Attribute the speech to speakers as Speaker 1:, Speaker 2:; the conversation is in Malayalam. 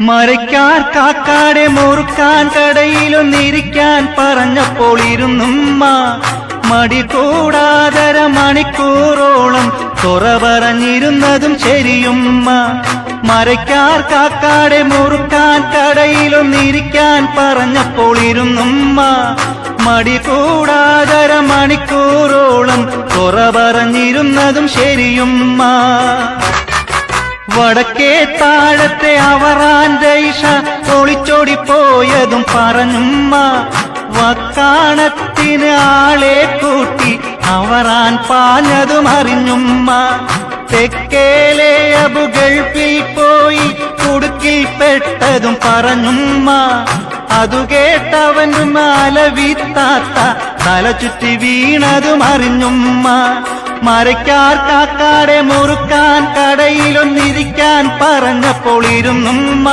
Speaker 1: മരയ്ക്കാർ കാക്കാടെ മുറുക്കാൻ കടയിലൊന്നിരിക്കാൻ പറഞ്ഞപ്പോൾ ഇരുന്നുമ്മ മടി കൂടാതര മണിക്കൂറോളം തുറ പറഞ്ഞിരുന്നതും ശരിയുമ്മ. മരയ്ക്കാർ കാക്കാടെ മുറുക്കാൻ കടയിലൊന്നിരിക്കാൻ പറഞ്ഞപ്പോൾ ഇരുന്നുമ്മ മടി കൂടാതര മണിക്കൂറോളം തുറ പറഞ്ഞിരുന്നതും ശരിയുമ്മ. വടക്കേ താഴത്തെ അവറാന്റെ ഇഷ ഒളിച്ചോടിപ്പോയതും പറഞ്ഞുമ്മ. വക്കാണത്തിന് ആളെ കൂട്ടി അവറാൻ പാഞ്ഞതും അറിഞ്ഞുമ്മ. തെക്കേലെ അബു ഗൾഫിൽ പോയി കുടുക്കിൽ പെട്ടതും പറഞ്ഞുമ്മ. അതു കേട്ടവനും അലവിത്താത്ത തല ചുറ്റി വീണതും അറിഞ്ഞുമ്മ. മരയ്ക്കാർ കാക്കാടെ മുറുക്കാൻ കടയിലൊന്നിരിക്കാൻ പറഞ്ഞപ്പോൾ ഇരുന്നുമ്മ